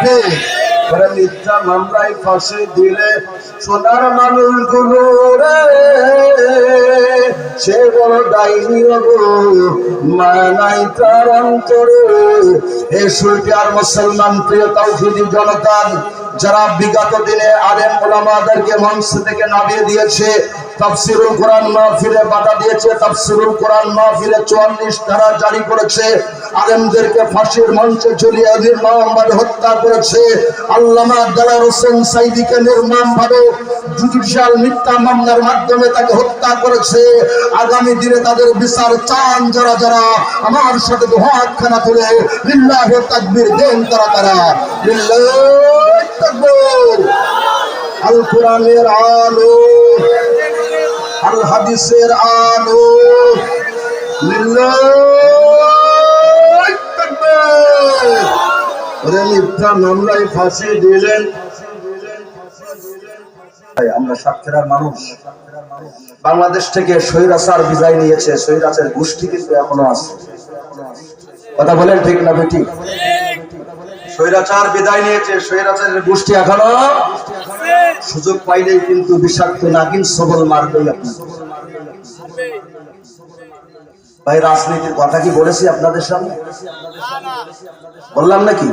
বেঠে মিথ্যা মামলায় ফাঁসি দিলে সোনার মানুষগুলো রে সে বড় ডাইনি মানাই তার অন্তরে। এ সুইটি আর মুসলমান প্রিয় তাওহীদি জনতা, যারা বিগত দিনে আলেম ওলামাদেরকে মঞ্চ থেকে নামিয়ে দিয়েছে, তাফসীরুল কোরআন মাহফিলে বাধা দিয়েছে, তাফসীরুল কোরআন মাহফিলে 44 ধারা জারি করেছে, আলেমদেরকে ফাঁসির মঞ্চে ঝুলিয়ে নির্মমভাবে হত্যা করেছে, আল্লামা দেলাওয়ার হোসেন সাঈদীকে নির্মমভাবে জুডিশিয়াল মিথ্যা মামলার মাধ্যমে তাকে হত্যা করেছে। আগামী দিনে তাদের বিচার চান যারা যারা আমার সাথে দুহাতখানা তুলে লিল্লাহি তাকবীর দেন তারা লিল্লাহি তাকবীর। আল কোরআনের আলো, আল হাদিসের আলো, লিল্লাহি তাকবীর। ওরে মিথ্যা মামলায় ফাঁসি দিলেন। আমরা সাতক্ষীরার মানুষ, বাংলাদেশ থেকে স্বৈরাচার বিদায় নিয়েছে, স্বৈরাচারের গোষ্ঠী কিন্তু এখনো আছে। কথা বলেন ঠিক না বেটি? স্বৈরাচার বিদায় নিয়েছে, স্বৈরাচারের গোষ্ঠী এখনো সুযোগ পাইলেই কিন্তু বিষাক্ত নাগিন সবল মারবেই আপনি। ভাই রাজনীতির কথা কি বলেছি আপনাদের সামনে? বললাম নাকি?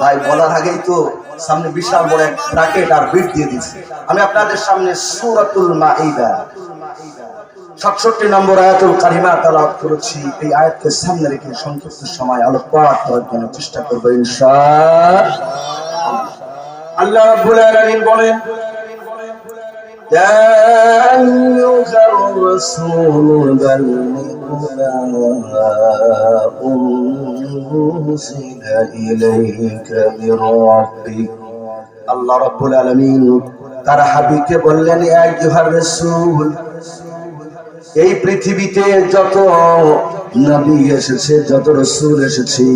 ভাই বলার আগেই তো সামনে বিশাল বড় এক ব্র্যাকেট আর বিট দিয়ে দিচ্ছি। আমি আপনাদের সামনে সূরাতুল মাঈদা 67 নম্বর আয়াতুল কারিমা তেলাওয়াত করেছি। এই আয়াতকে সামনে রেখে সংক্ষিপ্ত সময় আলোকপাত করার জন্য চেষ্টা করব ইনশাআল্লাহ। আল্লাহ রাব্বুল আলামিন বলেন, ইয়া আইয়ুহার রাসূল বাল্লিগ মা উনজিলা ইলাইকা মির রাব্বিক। আল্লাহ রাব্বুল আলামিন তার হাবিবকে বললেন, ইয়া আইয়ুহার রাসূল, এই পৃথিবীতে যত নবী এসেছে, যত রাসূল এসেছে,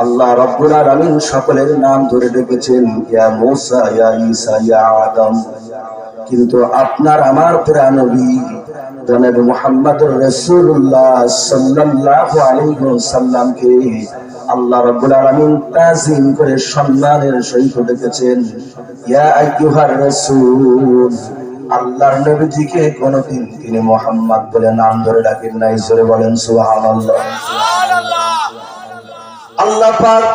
আল্লাহ রাব্বুল আলামিন সকলের নাম ধরে ডেকেছেন, ইয়া মূসা, ইয়া ঈসা, ইয়া আদম। কিন্তু আপনার আমার প্রিয় নবী জনাব মুহাম্মদুর রাসূলুল্লাহ সাল্লাল্লাহু আলাইহি ওয়াসাল্লামকে আল্লাহ রাব্বুল আলামিন তাজিম করে সম্মানের সহিত ডেকেছেন, ইয়া আইয়ুহার রাসূল। আল্লাহর নবীজিকে কোনদিন তিনি মুহাম্মদ বলে নাম ধরে ডাকেন নাই। জোরে বলেন সুবহানাল্লাহ। আল্লাহ পাক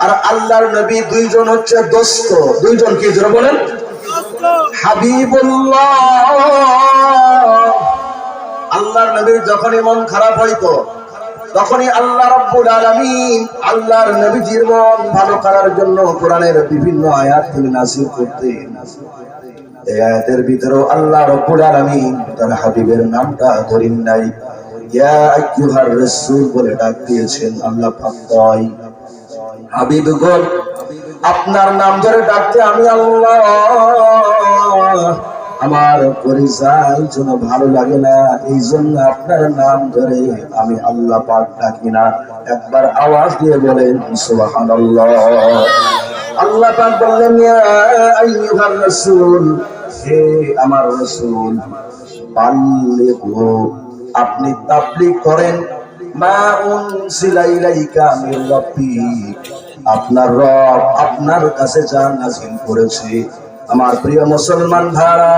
আর আল্লাহর নবী দুইজন হচ্ছে দোস্ত। দুইজন কি? জোরে বলেন। হাবিবুল্লাহ। আল্লাহর নবীর যখনই মন খারাপ হইতো তখনই আল্লাহ রাব্বুল আলামিন আল্লাহর নবীজির মন ভালো করার জন্য কোরআনের বিভিন্ন আয়াত তিনি নাযিল করতেন। এই আয়াতের ভিতরেও আল্লাহ রাব্বুল আলামিন তার হাবিবের নামটা ধরেন নাই, ইয়া আইয়ুহার রাসূল বলে ডাক দিয়েছেন। আল্লাহ পাক কয়, হাবিবগণ, আপনার নাম ধরে ডাকতে আমি আল্লাহ আমার পরিচয় যেন ভালো লাগে না, এই জন্য আপনার নাম ধরে আমি আল্লাহ পাক ডাকি না। একবার আওয়াজ দিয়ে বলেন সুবহানাল্লাহ। আল্লাহ পাক বললেন, ইয়া আইয়ুহার রাসূল, হে আমার রাসূল, বাল্লিগু, আপনি তাবলীগ করেন, মা উনজিলা ইলাইকা মির রাব্বিক, আপনার রব আপনার কাছে যা নাযিল করেছে। আমার প্রিয় মুসলমান ভাইরা,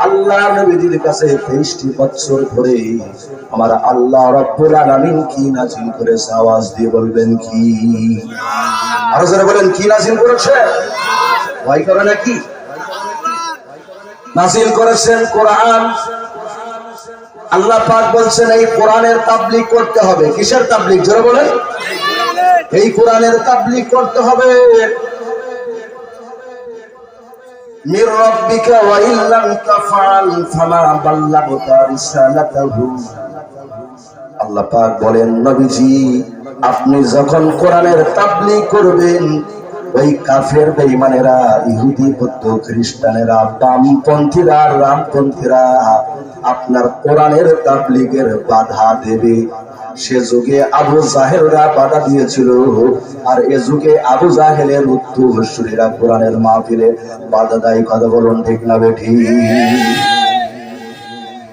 আল্লাহ নবীর কাছে 23টি বছর ধরে আমার আল্লাহ রাব্বুল আলামিন কি নাযিল করেছে? আওয়াজ দিয়ে বলবেন কি? আরো জোরে বলেন, কি নাযিল করেছে? ভয় করে নাকি? নাযিল করেছেন কোরআন। আল্লাহ পাক বলছেন এই কোরআনের তাবলীগ করতে হবে। কিসের তাবলীগ? জোরে বলেন। এই কোরআনের তাবলীগ করতে হবে। মির রাব্বিকা ওয়া ইল্লাম তাফআল ফামা বাল্লাগতা রিসালাতাহু। আল্লাহ পাক বলেন, নবীজি আপনি যখন কোরআনের তাবলীগ করবেন, ওই কাফের বেঈমানেরা, ইহুদি বৌদ্ধ খ্রিস্টানেরা, বামপন্থীরা, রামপন্থীরা আপনার কোরআনের তাবলীগের বাধা দেবে। সে যুগে আবু জাহেলরা বাধা দিয়েছিল, আর এ যুগে আবু জাহেলের উত্তরসূরিরা কোরআনের মাহফিলে বাধা দেয়। কথা বলুন ঠিক না বেঠিক?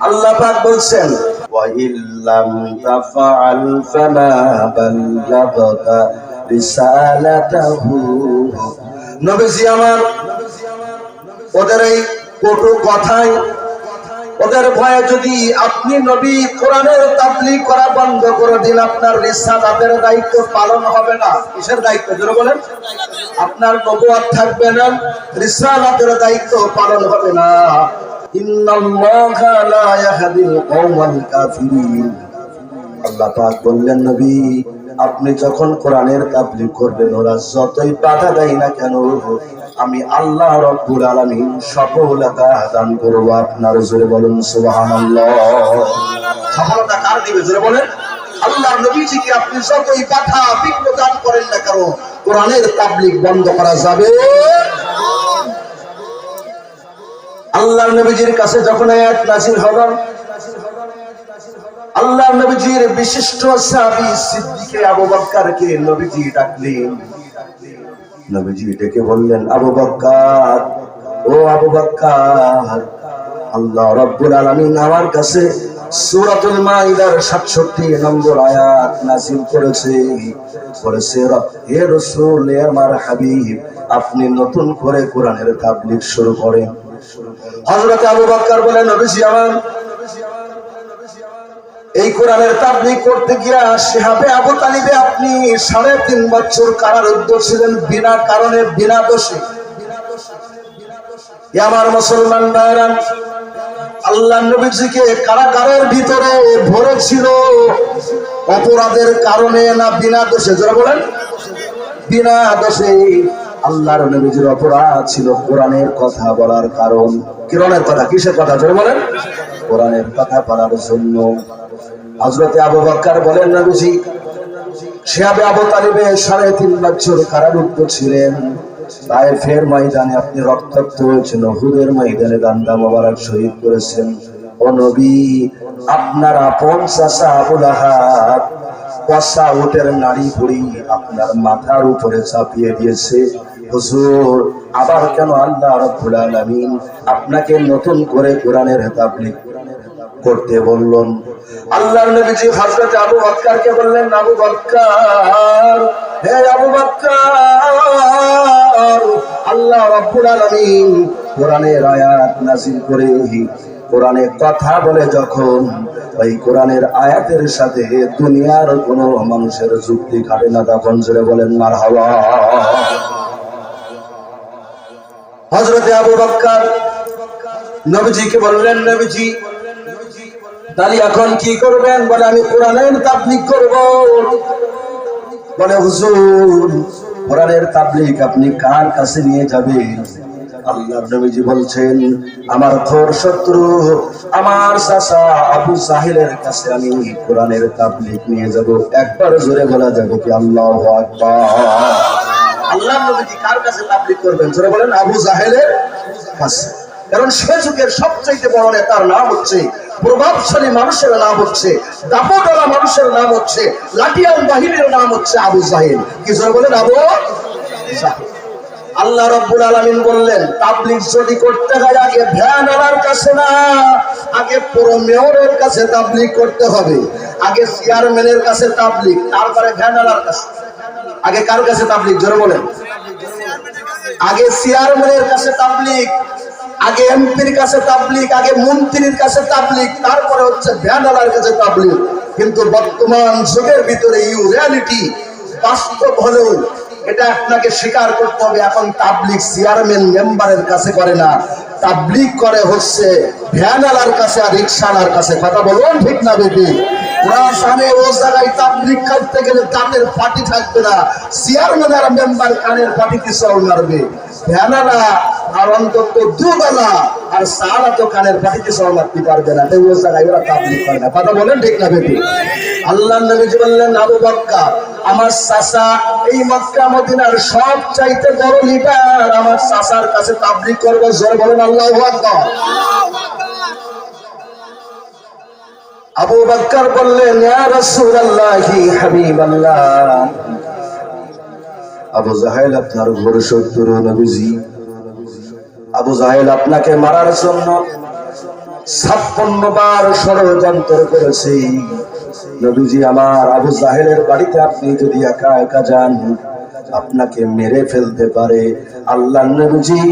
আল্লাহ পাক বলছেন, ওয়া ইল্লাম তাফআল ফামা বাল্লাগতা রিসালাতাহু। নবীজি আমার ওদের এই কটু কথায়, ওদের ভয়ে যদি আপনি নবী কোরআনের তাবলীগ করা বন্ধ করে দিন, আপনার রিসালাতের দায়িত্ব পালন হবে না। কিসের দায়িত্ব জোরে বলেন? আপনার নবুয়ত থাকবে না, রিসালাতের দায়িত্ব পালন হবে না। ইন্নাল্লাহা লা ইয়াহদিল কওমাল কাফিরিন। আল্লাহ পাক বললেন, নবী আপনি যখন কোরআনের তাবলীগ করবেন, ওরা যতই বাধা দেয় না কেন, আমি আল্লাহ রাব্বুল আলামিন সফলতা দান করব আপনার। জোরে বলুন সুবহানাল্লাহ। সফলতা কার দিবে জোরে বলেন? আল্লাহর নবীজিকে আপনি যতই বাধা বিঘ্ন দান করেন না কেন, কোরআনের তাবলীগ বন্ধ করা যাবে। আল্লাহর নবীজির কাছে যখন আয়াত নাযিল হলো, আল্লাহর নবীজির বিশিষ্ট সাহাবী সিদ্দিকে আবু বকরকে নবীজি ডাকলেন। নবীজি ডেকে বললেন, আবু বকর, ও আবু বকর, আল্লাহ রাব্বুল আলামিন আমার কাছে সূরাতুল মাইদার 67 নম্বর আয়াত নাযিল করেছে। হে রাসূল, হে আমার হাবিব, আপনি নতুন করে কোরআনের তাবলীগ শুরু করেন। হযরত আবু বকর বলেন, নবীজি আমার এই কোরআনের তাবলীগ করতে গিয়া শিহাবে আবু তালিবে আপনি 3.5 বছর কারারুদ্ধ ছিলেন, বিনা কারণে, বিনা দোষে। আমার মুসলমান ভাইরা, আল্লাহর নবীজিকে কারাগারের ভিতরে ভরেছিল অপরাধের কারণে না বিনা দোষে? যারা বলেন বিনা দোষে। আল্লাহর নবীজির অপরাধ ছিল কোরআনের কথা বলার কারণ। কোরআনের কথা, কিসের কথা যারা বলেন? কোরআনের কথা বলার জন্য। হযরত আবু বকর বলেন, নবীজি শিহাবে আবু তালিবে 3.5 বছর কারারুদ্ধ ছিলেন। তায়েফের ময়দানে আপনি রক্তাক্ত হয়েছেন, উহুদের ময়দানে দান্দা মোবারক শহীদ করেছেন। ও নবী, আপনার আপন চাচা আবু লাহাব কসা উটের নাড়ি ভুঁড়ি আপনার মাথার উপরে চাপিয়ে দিয়েছে। হুজুর, আবার কেন আল্লাহ রাব্বুল আলামিন আপনাকে নতুন করে কোরআনের তাবলীগ করতে বললেন? আল্লাহর নবীজি হযরত আবু বকরকে বললেন, আবু বকর, হে আবু বকর, আল্লাহ রাব্বুল আলামিন কোরআনের আয়াত নাযিল করে কোরআনে কথা বলে যখন, ওই কোরআনের আয়াতের সাথে দুনিয়ার কোনো মানুষের যুক্তি খাটে না। তখন জোরে বলেন মারহাবা। হযরত আবু বকর নবীজিকে বললেন, নবীজি তাহলে এখন কি করবেন? বলে আমি কোরআনের তাবলীগ করব। বলে হুজুর, কোরআনের তাবলীগ আপনি কার কাছে নিয়ে যাবেন? আল্লাহর নবীজি বলছেন, আমার ঘোর শত্রু আমার চাচা আবু জাহেলের কাছে আমি কোরআনের তাবলীগ নিয়ে যাব। একবার জোরে বলা যাবে কি আল্লাহু আকবার? আল্লাহর নবীজি কার কাছে তাবলীগ করবেন? জোরে বলেন আবু জাহেলের কাছে। কারণ সে যুগের সবচেয়ে বড় নেতার নাম হচ্ছে, প্রভাবশালী মানুষের নাম হচ্ছে, দাপটওয়ালা মানুষের নাম হচ্ছে, লাঠিয়াল বাহিনীর নাম হচ্ছে আবু জাহেল। কি জোরে বলেন আবু জাহেল। আল্লাহ রাব্বুল আলামিন বললেন, তাবলীগ যদি করতে হয় আগে ভ্যানওয়ালার কাছে না, আগে পুরো মেয়রের কাছে তাবলীগ করতে হবে। আগে চেয়ারম্যানের কাছে তাবলীগ, তারপরে ভ্যানওয়ালার কাছে। আগে কার কাছে তাবলীগ? জোরে বলেন। আগে চেয়ারম্যানের কাছে তাবলীগ, আগে এমপির কাছে তাবলীগ, আগে মন্ত্রীর কাছে তাবলীগ, তারপরে হচ্ছে ভ্যানওয়ালার কাছে তাবলীগ। কিন্তু বর্তমান যুগের ভিতরে রিয়ালিটি বাস্তব হলেও এটা আপনাকে স্বীকার করতে হবে, এখন তাবলীগ চেয়ারম্যান মেম্বারের কাছে করে না, তাবলীগ করে হচ্ছে ভ্যানওয়ালার কাছে আর রিকশাওয়ালার কাছে। কথা বলুন ঠিক না বেটি? রাজধানী ও জায়গায় তাবলীগ করতে গেলে কানের পাটি থাকবে না, চেয়ারম্যান আর মেম্বার কানের পাটিতে চল মারবে। ভ্যানওয়ালা আর অন্তত দুধওয়ালা আর সারা তো কানের পাটিতে চল মারতে পারবে না, তাই ও জায়গায় ওরা তাবলীগ করে না। কথা বলেন ঠিক না বেটি? আল্লাহর নবী বললেন, আবু বকর আমার চাচা এই মক্কা মদিনার সব চাইতে বড় লিডার, আমার চাচার কাছে তাবলীগ করবো। জোরে বলেন আল্লাহু আকবার। আবু বকর বললেন, ইয়া রাসূলুল্লাহি হাবিবাল্লাহ, আবু জাহেল আপনার ঘোর শত্রু নবীজি। আবু জাহেল আপনাকে মারার জন্য 56 বার ষড়যন্ত্র করেছি। নবীজি আমার, আবু জাহেলের বাড়িতে আপনি যদি একা একা যান আপনাকে মেরে ফেলতে পারে। আল্লাহ নবীজি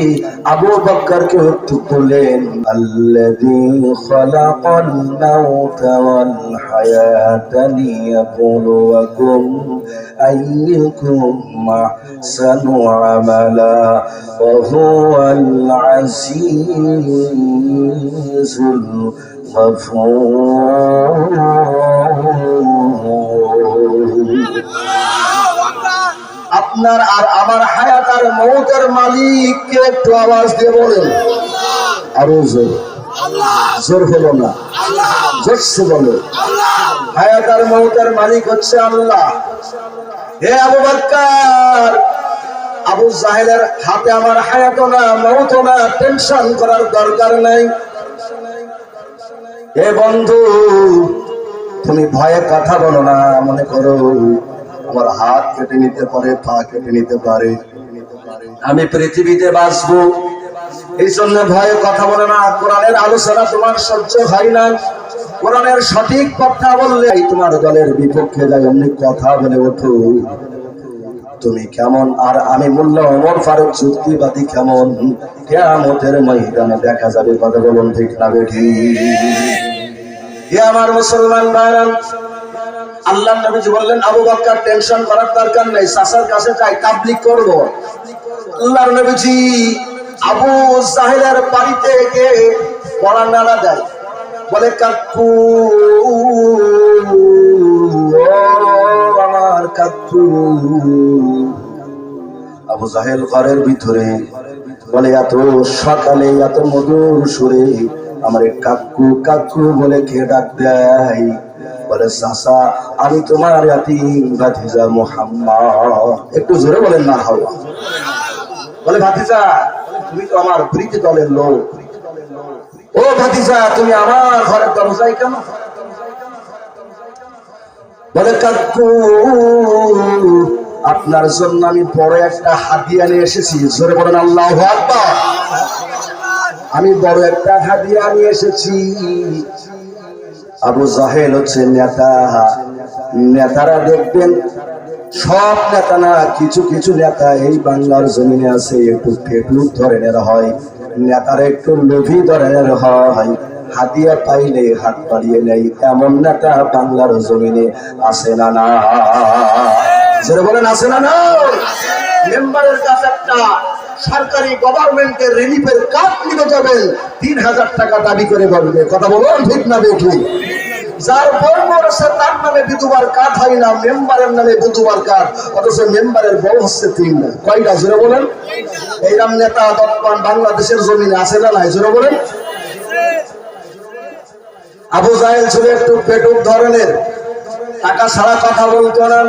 আবু বকরকে উত্তর করলেন, আল্লাযী খালাকাল মাউতা ওয়াল হায়াতা লিয়াবলুয়াকুম আইয়ুকুম আহসানু আমালা ওয়া হুয়াল আজিজুল গফুর। আপনার আর আমার হায়াত আর মৌতের মালিককে একটু আওয়াজ দিয়ে বলেন, আরো জোর, জোর হলো না, জোরসে বলো। হায়াত আর মৌতের মালিক হচ্ছে আল্লাহ। হে আবু বকর, আবু জাহেলের হাতে আমার হায়াতও না মৌতও না, টেনশন করার দরকার নাই। হে বন্ধু, তুমি ভয়ে কথা বলো না। মনে করো আমার হাত কেটে নিতে পারে, পা কেটে নিতে পারে, আমি পৃথিবীতে বাঁচবো, এই জন্য ভয়ে কথা বলে না। কোরআনের আলোচনা তোমার সহ্য হয় না, কোরআনের সঠিক কথা বললে তোমার দলের বিপক্ষে যায়, এমনি কথা বলে ওঠো। তুমি কেমন আর আমি মোল্লা ওমর ফারুক যুক্তিবাদী কেমন, কিয়ামতের ময়দানে দেখা যাবে। কথা বলুন ঠিক না বেঠিক? হে আমার মুসলমান ভাইরা, আল্লাহ নবীজি বললেন, আবু বকর টেনশন করার দরকার নেই, চাচার কাছে যাই তাবলীগ করব। আল্লাহর নবীজি আবু জাহেলের বাড়িতে গিয়ে পড়া নাড়া দেয়, বলে কাকু, আমার কাকু। আবু জাহেল ঘরের ভিতরে বলে, এত সকালে এত মধুর সুরে আমার কাকু কাকু বলে কে ডাক দেয়? বলে, চাচা আমি তোমার ইয়াতীম ভাতিজা মুহাম্মদ। একটু জোরে বলেন না হাওয়া। বলে, ভাতিজা তুমি তো আমার প্রীতি দলের লোক, ও ভাতিজা তুমি আমার ঘরের দরজায় কেন? বলে, কাকু আপনার জন্য আমি বড় একটা হাদিয়া নিয়ে এসেছি। জোরে বলেন আল্লাহু আকবার। আমি বড় একটা হাদিয়া নিয়ে এসেছি। আবু জাহেল হচ্ছে নেতা, নেতারা দেখবেন সব নেতা না, কিছু কিছু নেতা এই বাংলার জমিনে আছে একটু পেটুক ধরনের হয়, নেতারা একটু লোভী ধরনের হয়, হাদিয়া পাইলে হাত বাড়িয়ে নেই, এমন নেতা বাংলার জমিনে আছে না? না, যারা বলেন আছে না? না, মেম্বারের কাছে একটা সরকারি গভর্নমেন্টের রিলিফের কার্ড নিতে যাবেন, 3000 টাকা দাবি করে বলবে। কথা বলুন ঠিক না বেঠিক? যার বউ মরেছে তার নামে বিধবার কার্ড হয় না, মেম্বারের নামে বিধবার কার্ড, অথচ মেম্বারের বউ হচ্ছে 3টা। কয়টা? জোরে বলেন। এইরকম নেতা বর্তমান বাংলাদেশের জমিনে আছে না নাই? জোরে বলেন। আবু জাহেল ছিল একটু পেটুক ধরনের, টাকা ছাড়া কথা বলতো না।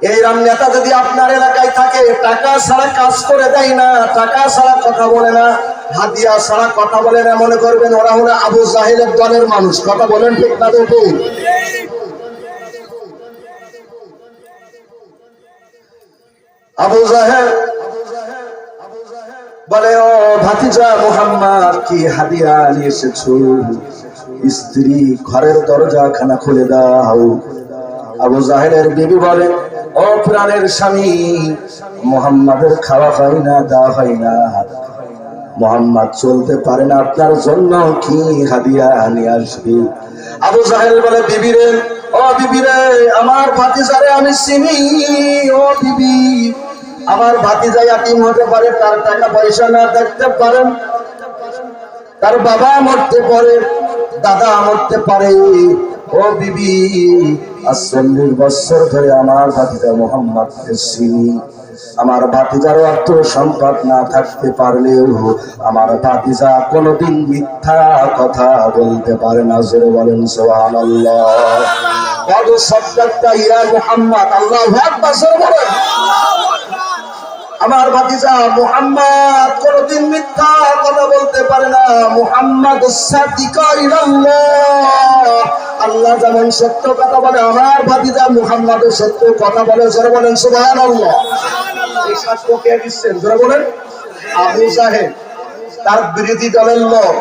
এইরকম নেতা যদি আপনার এলাকায় থাকে, টাকা ছাড়া কাজ করে দেয় না, টাকা ছাড়া কথা বলে না, হাদিয়া ছাড়া কথা বলে না, মনে করবেন ওরা হলো আবু জাহেলের দলের মানুষ। কথা বলেন ঠিক না বেঠিক? আবু জাহেল বলে, ও ভাতিজা মুহাম্মদ কি হাদিয়া নিয়ে এসেছো? স্ত্রী ঘরের দরজা খানা খুলে দাও। আবু জাহেলের বিবি বলে, ও প্রাণের স্বামী, মুহাম্মাদের খাওয়া হয় না, দেওয়া হয় না, মুহাম্মদ চলতে পারে না, আপনার জন্য কি হাদিয়া নিয়ে আসবে? আবু জাহেল বলে, বিবি রে, ও বিবি রে, আমার ভাতিজারে আমি চিনি। ও বিবি, আমার ভাতিজা ইয়াতীম হতে পারে, তার টাকা পয়সা না দেখতে পারেন, তার বাবা মরতে পারে, দাদা মরতে পারে। ও বিবি, 40 বছর ধরে আমার ভাতিজা মুহাম্মদকে চিনি। আমার ভাতিজার অর্থ সম্পদ না থাকতে পারলেও আমার ভাতিজা কোনোদিন মিথ্যা কথা বলতে পারে না। জোরে বলেন সুবহানাল্লাহ। কত সাদাক্তা ইয়া মুহাম্মদ, আল্লাহু আকবার। জোরে বলেন। আমার ভাতিজা মুহাম্মদ কোনদিন মিথ্যা কথা বলতে পারে না। মুহাম্মদ আল্লাহ যেমন সত্য কথা বলে, আমার ভাতিজা মুহাম্মদ সত্য কথা বলে। জোরে বলেন সুবহানাল্লাহ। এই সাক্ষ্য কে দিচ্ছেন? জোরে বলেন। আবু জাহেল তার বিরোধী দলের লোক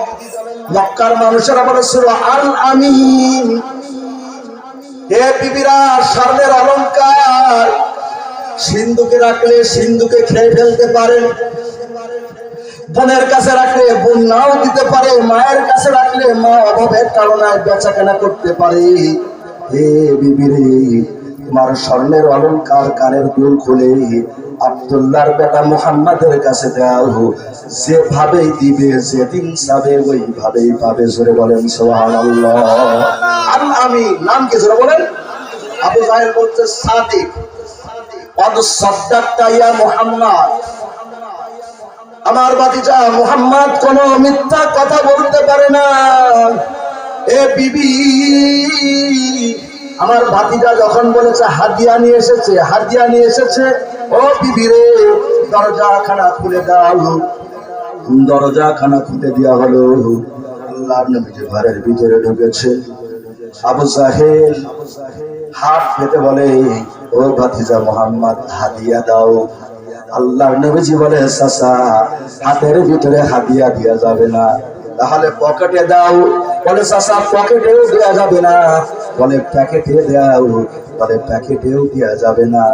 মক্কার মানুষেরা বলেছিল আল আমিন, হে বিবিরা স্বর্ণের অলংকার সিন্ধুকে রাখলে সিন্ধুকে খেয়ে ফেলতে পারেন, বোনের কাছে রাখলে বোন নাও দিতে পারে, মায়ের কাছে রাখলে মা অভাবের কারণে বেচা কেনা করতে পারে। হে বিবিরে, তোমার স্বর্ণের অলংকার কানের দুল খুলে আব্দুল্লাহর বেটা মুহাম্মাদের কাছে দাও, যেভাবেই দিবে যেদিন চাবে ওইভাবেই পাবে। জোরে বলেন সুবহানাল্লাহ। আর আমি নাম কি জোরে বলেন? আবু জাহেল বলছে সাদিক, কদ সাদ্দাকতা ইয়া মুহাম্মদ, আমার ভাতিজা মুহাম্মদ কোন মিথ্যা কথা বলতে পারে না। এ বিবি, আমার ভাতিজা যখন বলেছে হাদিয়া নিয়ে এসেছে, হাদিয়া নিয়ে এসেছে, ও বিবি রে দরজা খানা খুলে দাও। দরজা খানা খুলে দেওয়া হলো। আল্লাহর নবীজি ঘরের ভিতরে ঢুকেছে। আবু জাহেল হাত পেতে বলে, ও ভাতিজা মুহাম্মদ হাদিয়া দাও। আল্লাহর নবীজি বলে, চাচা হাতের ভিতরে হাদিয়া দেওয়া যাবে না, তাহলে পকেটে দাও। বলে চাচা পকেটেও দেওয়া যাবে না। বলে প্যাকেটে দাও। বলে প্যাকেটেও দেওয়া যাবে না।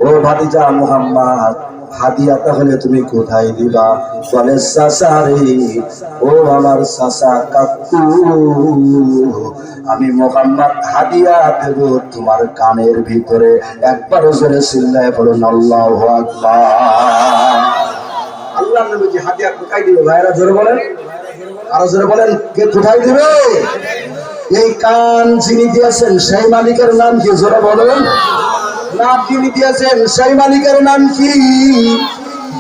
ও ভাতিজা মুহাম্মদ হাদিয়া তাহলে তুমি কোথায় দিবা? বলে চাচা রে, ও আমার চাচা কাকু, আমি মুহাম্মদ হাদিয়া দেব তোমার কানের ভিতরে। একবার জোরে চিল্লায় বলুন আল্লাহু আকবার। আল্লাহর নবী হাদিয়া কোথায় দিবে? ভাইরা জোরে বলেন, আরো জোরে বলেন, কে কোথায় দিবে? এই কান যিনি দিয়েছেন সেই মালিকের নাম কি? জোরে বলেন। নাম যিনি দিয়েছেন সেই মালিকের নাম কি?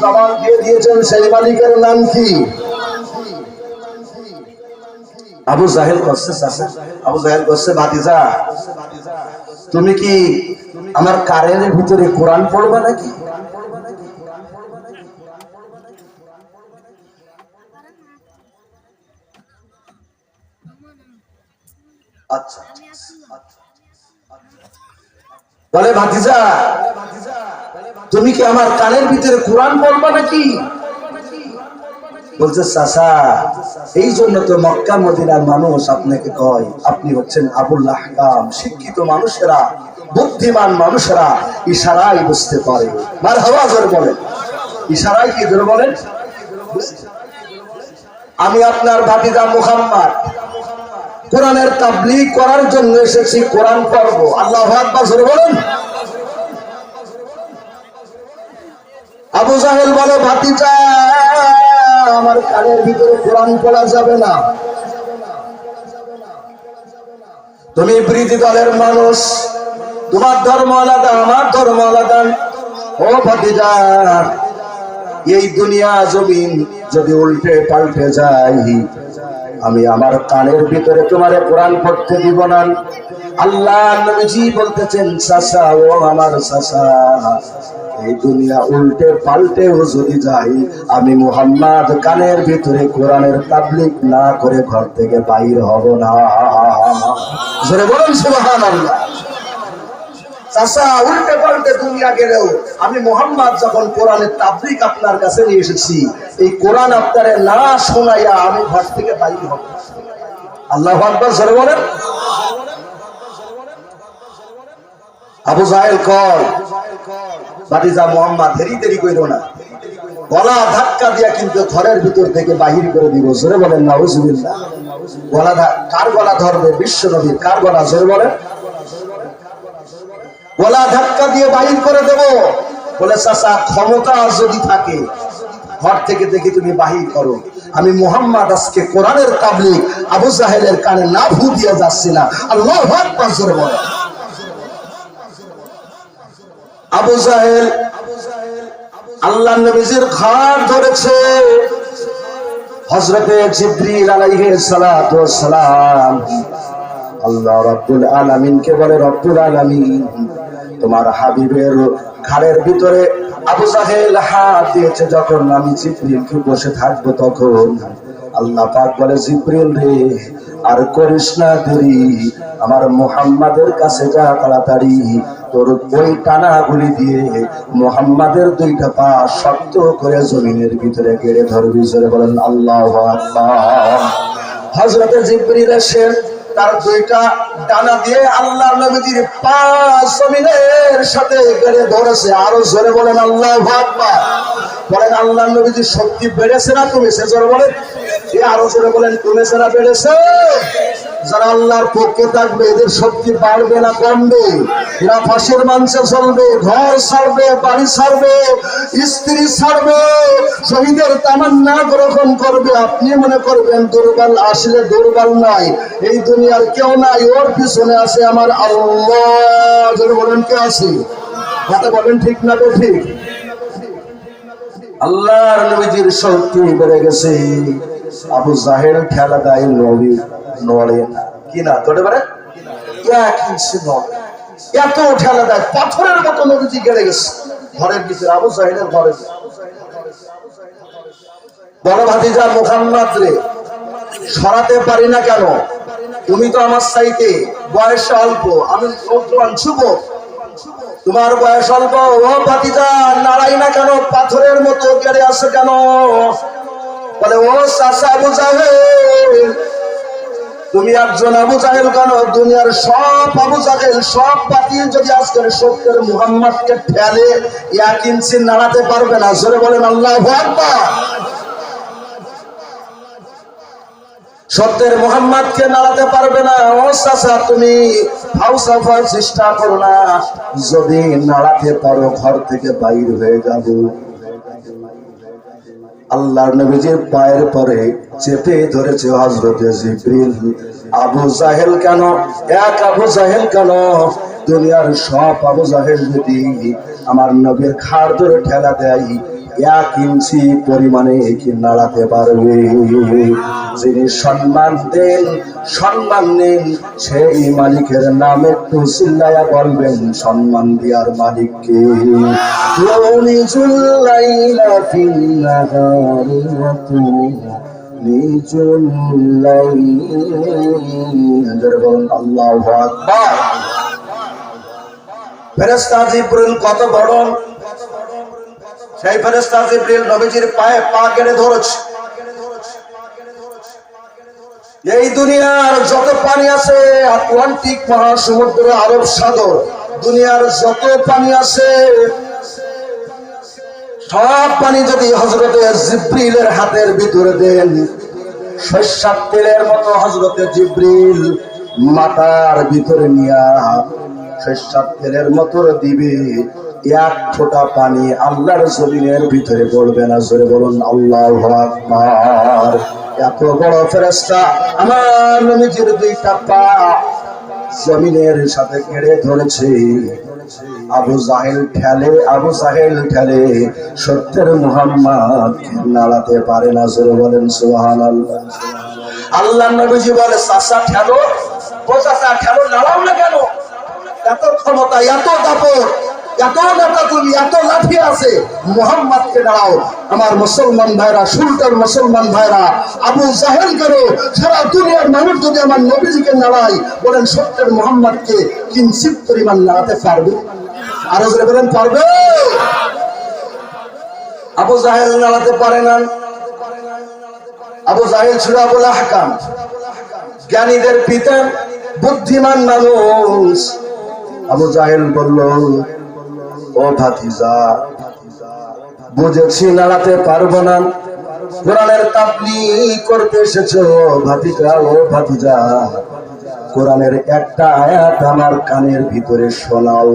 জবান দিয়ে দিয়েছেন সেই মালিকের নাম কি? আবু জাহেল করছে চাচা, আবু জাহেল করছে ভাতিজা তুমি কি আমার কানের ভিতরে কোরআন পড়বা নাকি? আচ্ছা, বলে ভাতিজা তুমি কি আমার কানের ভিতরে কোরআন পড়বা নাকি? বলছে চাচা এই জন্য তো মক্কা মদিনার মানুষ আপনাকে কয় আপনি হচ্ছেন আবুল আহকাম। শিক্ষিত মানুষেরা, বুদ্ধিমান মানুষেরা ইশারায় বুঝতে পারে। মারহাবা জোরে বলেন, ইশারায় কি জোরে বলেন? আমি আপনার ভাতিজা মুহাম্মদ কোরআনের তাবলীগ করার জন্য এসেছি, কোরআন পড়বো। আল্লাহু আকবার জোরে বলেন। আবু জাহেল বলে ভাতিজা আমার কানের ভিতরে কোরআন পড়া যাবে না। তুমি বিরোধী দলের মানুষ, তোমার ধর্ম আলাদা, আমার ধর্ম আলাদা। ও ভাতিজা এই দুনিয়া জমিন যদি উল্টে পাল্টে যায়, আমি আমার কানের ভিতরে তোমারে কোরআন পড়তে দিব না। আল্লাহ নবীজি বলতেছেন চাচা, ও আমার চাচা এই দুনিয়া উল্টে পাল্টেও যদি যাই, আমি মুহাম্মদ কানের ভিতরে কোরআনের তাবলীগ না করে ঘর থেকে বাইর হব না। জোরে বলুন সুবহানাল্লাহ। চাচা উল্টে পাল্টে দুনিয়া গেলেও আমি মুহাম্মদ যখন কোরআনের তাবলীগ আপনার কাছে নিয়ে এসেছি, এই কোরআন আপনারে না শোনাইয়া আমি ঘর থেকে বাইর হব। আল্লাহু আকবার জোরে বলেন। আবু জাহেল কয় ভাতিজা মুহাম্মদ দেরি দেরি কইরো না, গলা ধাক্কা দিয়া কিন্তু ঘরের ভিতর থেকে বাহির করে দিব। জোরে বলেন নাউজুবিল্লাহ। গলা কার গলা ধরবে? বিশ্ব নবীর। কার গলা? জোরে বলেন। গলা ধাক্কা দিয়ে বাহির করে দেব। বলে চাচা ক্ষমতা যদি থাকে ঘর থেকে দেখি তুমি বাহির করো, আমি মুহাম্মদ আজকে কোরআনের তাবলীগ আবু জাহেলের কানে না ফু দিয়ে যাচ্ছি না। আল্লাহু আকবার জোরে বলেন। আবু জাহেল আল্লাহ নবীজির ঘাড় ধরেছে। হযরতে জিবরিল আলাইহিস সালাতু ওয়াস সালাম আল্লাহ রাব্বুল আলামিনকে বলে, রব্বুল আলামিন তোমার হাবিবের ঘাড়ের ভিতরে আবু জাহেল হাত দিয়েছে, যখন আমি জিবরিলকে বসে থাকবো তখন আল্লাহ পাক বলে, জিবরিল রে আর করিস না দেরি, আমার মুহাম্মাদের কাছে যা তাড়াতাড়ি, তোর ওই টানা গুলি দিয়ে মুহাম্মাদের দুইটা পা শক্ত করে জমিনের ভিতরে গেড়ে ধরবি। জোরে বলেন আল্লাহু আকবার। হযরত জিবরিল এসে তার দুইটা ডানা দিয়ে আল্লাহর নবীজির পা জমিনের সাথে গেড়ে ধরেছে। আরো জোরে বলেন আল্লাহু আকবার। বলেন আল্লাহর নবীজির শক্তি বেড়েছে না কমেছে? জোরে বলেন। আরো জোরে বলেন কমেছে না বেড়েছে? যারা আল্লাহর পক্ষে থাকবে এদের শক্তি বাড়বে না কমবে? এরা ফাঁসির মঞ্চে চলবে, ঘর ছাড়বে, বাড়ি ছাড়বে, স্ত্রী ছাড়বে, শহীদের তামান্না গ্রহণ করবে। আপনি মনে করবেন দুর্বল, আসলে দুর্বল নয়, এই দুনিয়ার কেউ নাই, ওর পিছনে আছে আমার আল্লাহ। যারা বলেন কে আছে? কথা বলেন ঠিক না ঠিক? আল্লাহর নবীজির শক্তি বেড়ে গেছে। আবু জাহেল খেলা দেয় নবী নড়ে না, কি না ধরে পারে? এত ঠেলা দেয়, পাথরের মতো নবীজি গেড়ে গেছে ঘরের ভিতরে, আবু জাহেলের ঘরে। বড় ভাতিজা মুহাম্মদ রে সরাতে পারি না কেন? তুমি তো আমার চাইতে বয়স অল্প, আমি যুবক, তোমার বয়স অল্প। ও ভাতিজা নাড়াই না কেন? পাথরের মতো গেড়ে আছে কেন? বলে ও চাচা আবু জাহেল, তুমি একজন আবু জাহেল কেন? দুনিয়ার সব আবু জাহেল, সব বাতিল যদি আজকের সত্যের মুহাম্মদকে ঠেলে 1 ইঞ্চি নাড়াতে পারবে না। জোরে বলেন আল্লাহু আকবার। সত্যের মুহাম্মদকে নাড়াতে পারবে না। ও চাচা তুমি ফাউসাফার চেষ্টা করো না, যদি নাড়াতে পারো ঘর থেকে বাইর হয়ে যাবো। আল্লাহর নবীজির পায়ের পরে চেপে ধরেছে হযরত জিবরিল। আবু জাহেল কেন? এক আবু জাহেল কেন? দুনিয়ার সব আবু জাহেল যদি আমার নবীর ঘাড় ধরে ঠেলা দেয় 1 ইঞ্চি পরিমাণে কি নাড়াতে পারবে? যিনি সম্মান দেন, সম্মান নেন, সেই মালিকের নাম একটু চিল্লায়া বলবেন, সম্মান দেওয়ার মালিককে। আল্লাহু আকবার। ফেরেশতা জিবরিল কত বড়! সেই ফেরেশতা জিবরিল নবীজির পায়ে পা গেড়ে ধরেছে। এই দুনিয়ার যত পানি আছে, আটলান্টিক মহাসমুদ্র, আরব সাগর, দুনিয়ার যত পানি আছে, সব পানি যদি হযরতে জিবরিলের হাতের ভিতরে দেন, সরিষার তেলের মতো হযরতে জিবরিল মাথার ভিতরে নিয়া সরিষার তেলের মতো দিবে, 1 ফোঁটা পানি আল্লাহর জমিনের ভিতরে পড়বে না। জোরে বলুন আল্লাহু আকবার। এত বড় ফেরেশতা আমার নবীজির 2টা পা জমিনের সাথে গেড়ে ধরেছে। আবু জাহেল ঠেলে সত্যের মুহাম্মদ নাড়াতে পারে না। জোরে বলেন সুবহানাল্লাহ। আল্লাহর নবীজি বলে চাচা ঠেলো, ও চাচা ঠেলো, নাড়াও না কেন? এত ক্ষমতা, এত দাপট, এত নেতা, তুমি এত লাঠি আছে, মুহাম্মদকে দাঁড়াও। আমার মুসলমান ভাইরা, সুলতান মুসলমান ভাইরা, আবু জাহেল কেন? সারা দুনিয়ার মানুষ যদি আমার নবীজিকে নাড়াই, বলেন সত্যের মুহাম্মদকে কিঞ্চিত পরিমাণ নাড়াতে পারবে? আরো জোরে বলেন পারবে? আবু জাহেল নাড়াতে পারে না। আবু জাহেল ছিল আবুল আহকাম, জ্ঞানীদের পিতা, বুদ্ধিমান মানুষ। আবু জাহেল বলল, ও ভাতিজা, বুঝেছি নাড়াতে পারবো না, কোরআনের তাবলীগ করতে এসেছো ভাতিজা। ও ভাতিজা, কোরআনের একটা আয়াত আমার কানের ভিতরে শোনাও।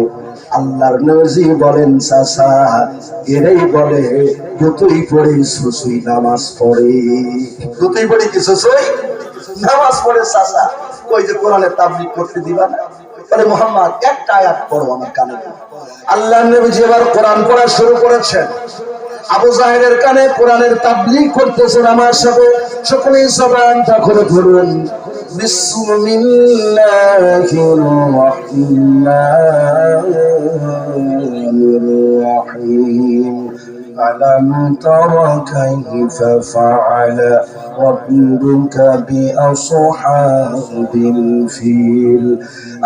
আল্লাহর নবী বলেন, চাচা এরাই বলে দুটোই পড়ে সুসুই নামাজ পড়ে। দুটোই পড়ে কি সুসুই নামাজ পড়ে? চাচা কই যে কোরআনের তাবলীগ করতে দিবা না? বলে মুহাম্মদ একটা আয়াত পড়ো আমার কানে। আল্লাহর নবী এবার কোরআন পড়া শুরু করেছেন। আবু জাহেলের কানে কোরআনের তাবলীগ করতেছেন আমার সাথে। সকলেই জবানটা খুলে ধরুন। বিসমিল্লাহির রহমানির রহিম। ألم تر كيف فعل ربك بأصحاب الفيل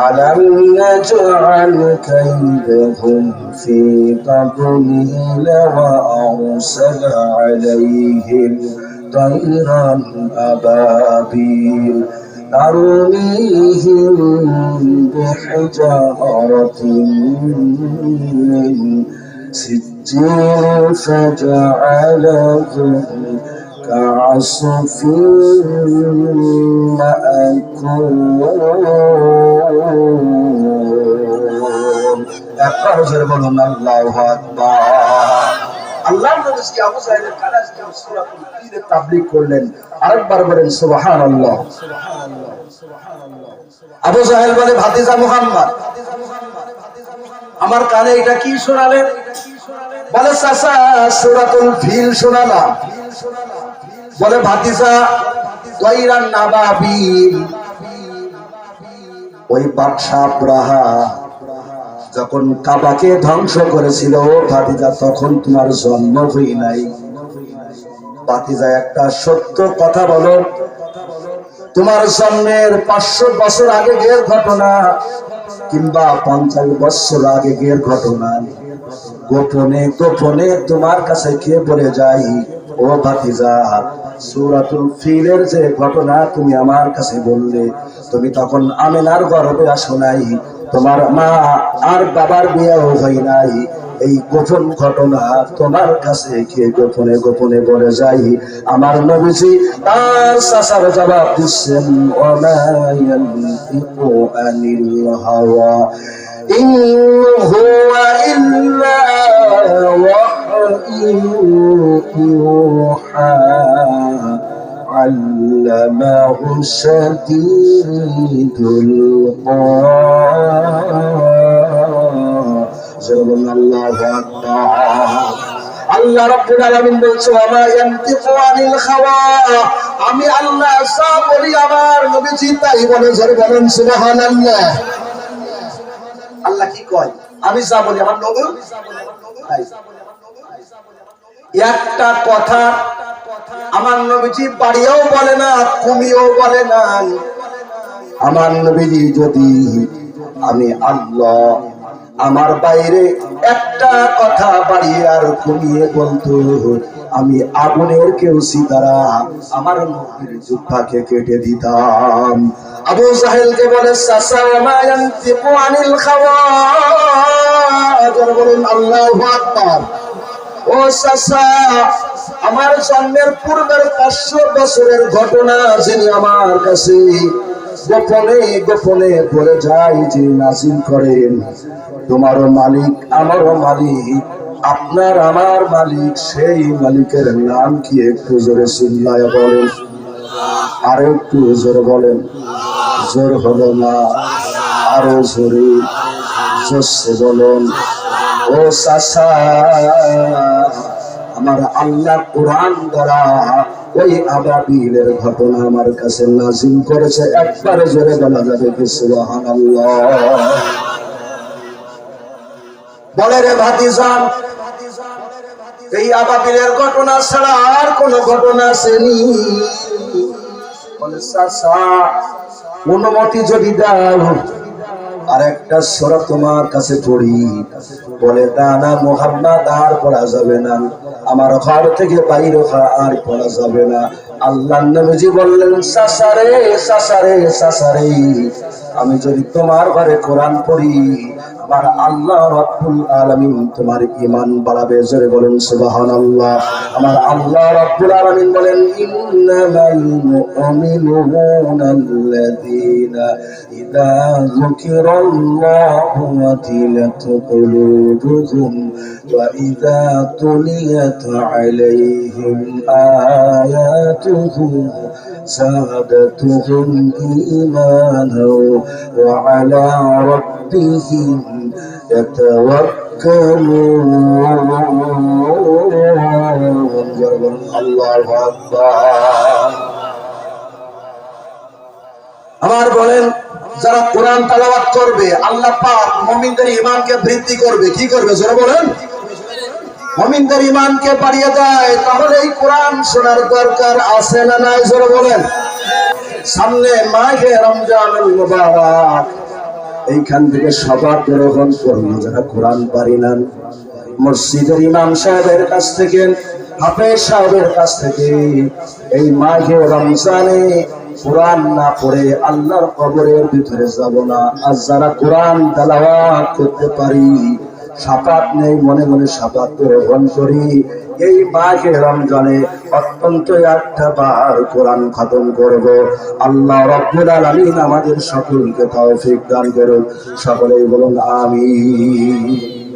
ألم نجعل كيدهم في تضليل وأرسل عليهم طيرا أبابيل ترميهم بحجارة من سجيل فجعلهم كعصف مأكول একবার জোরে বলুন আল্লাহু আকবার। আল্লাহর নবী আবু সাহেবের কানে সূরাতুল ফিলের তাবলীগ করলেন, আরেকবার বলেন সুবহানাল্লাহ। আবু জাহেল বলে, ভাতিজা মুহাম্মদ আমার কানে এটা কি শোনালেন? বলে, চাচা সূরাতুল ফিল শোনালাম। বলে, ভাতিজা তয়রান আবাবিল, ওই বাদশা আব্রাহা যখন কাবাকে ধ্বংস করেছিল ভাতিজা, তখন তোমার জন্ম হই নাই। ভাতিজা একটা সত্য কথা বলো, তোমার জন্মের 500 বছর আগের ঘটনা কিংবা 50 বছর আগের ঘটনা গোপনে গোপনে তোমার কাছে কে বলে যাই, ও ভাতিজা সূরাতুল ফিলের যে ঘটনা তুমি আমার কাছে বললে, তুমি তখন আমিনার গর্ভে আসো নাই, তোমার মা আর বাবার বিয়েও হয় নাই, এই গোপন ঘটনা তোমার কাছে কে গোপনে গোপনে বলে যাই। আমার নবীজি তার চাচার জবাব দিচ্ছেন, ওয়া ইয়ানতিকু আনিল হাওয়া ইন হুয়া ইল্লা ওয়াহয়ুন ইউহা আল্লামাহু শাদীদুল কুওয়া। আল্লাহু আকবার। আল্লাহ রাব্বুল আলামিন বলছে, ওয়া ইয়ানতিকু আনিল হাওয়া, আমি আল্লাহ যা বলি আমার নবীজি তাই বলে। জোরে বলেন সুবহানাল্লাহ। আল্লাহ কি কয়? আমি যা বলি আমার নবী তাই। একটা কথা আমার নবীজি বাড়িয়েও বলে না, কমিয়েও বলে না। আমার নবীজি যদি আমি আল্লাহ আমার বাইরে একটা কথা বাড়িয়ে আর কমিয়ে বলতো, আমি আগুনের কেউসি দ্বারা আমার নবীর জিহ্বাকে কেটে দিতাম। আবু জাহেলকে বলে, চাচা মা ইয়ানতিকু আনিল হাওয়া, বলুন আল্লাহু আকবার। ও চাচা, আমার জন্মের পূর্বের 500 বছরের ঘটনা যিনি আমার কাছে গোপনে গোপনে বলে যায়, যিনি নাযিল করেন, তোমারও মালিক আমারও মালিক, আপনার আমার মালিক, সেই মালিকের নাম কি? একটু জোরে চিল্লায় বলেন, আর একটু জোরে বলেন। জোর হলো না, আরো জোরে জোরে বলুন। ও চাচা, আমার আল্লাহ কোরআন দ্বারা ওই আবাবিলের ঘটনা আমার কাছে নাযিল করেছে, একবারে জোরে বলা যাবে কি সুবহানাল্লাহ। বলে, রে ভাতিজা, এই আবাবিলের ঘটনা ছাড়া আর কোন ঘটনা আসেনি? বলে, চাচা অনুমতি যদি দাও আর একটা সূরা তোমার কাছে পড়ি। বলে, না মুহাম্মদ আর পড়া যাবে না, আমার ঘর থেকে বাইরে আর পড়া যাবে না। আল্লাহর নবীজি বললেন, চাচারে চাচারে চাচারে, আমি যদি তোমার ঘরে কোরআন পড়ি, আমার আল্লাহ রাব্বুল আলামিন তোমার ঈমান বাড়াবে। জোরে বলেন সুবহানাল্লাহ। আমার আল্লাহ রাব্বুল আলামিন বলেন, ইন্নামাল মুমিনুনা আল্লাযীনা ইযা যুকিরাল্লাহু ওয়াজিলাত কুলুবুহুম ওয়া ইযা তুলিয়াত আলাইহিম আয়াতুহু زادتهم إيمانا وعلى ربهم يتوكلون. الله أكبر. আমার বলেন, যারা কোরআন তেলাওয়াত করবে আল্লাহ পাক মুমিনদের ঈমানকে বৃদ্ধি করবে। কি করবে? জোরে বলেন। মুমিনদের ঈমানকে বাড়িয়ে দেয়। তাহলে এই কোরআন শোনার দরকার আছে না নাই? জোরে বলেন। সামনে মাহে রমজানুল মুবারক, এইখান থেকে সবার গ্রহণ করুন। যারা কোরআন পারি না, মসজিদের ইমাম সাহেবের কাছ থেকে হাফেজ সাহেবের কাছ থেকে এই মাঘে রমজানে কোরআন না পড়ে আল্লাহর কবরের ভিতরে যাব না। আর যারা কোরআন তেলাওয়াত করতে পারি, সাফাত নেই, মনে মনে সাফাত গ্রহণ করি, এই মাঘে রমজানে অত্যন্ত একটা বার কোরআন খতম করব। আল্লাহ রাব্বুল আলামিন আমাদের সকলকে তৌফিক দান করুন। সকলেই বলুন আমিন।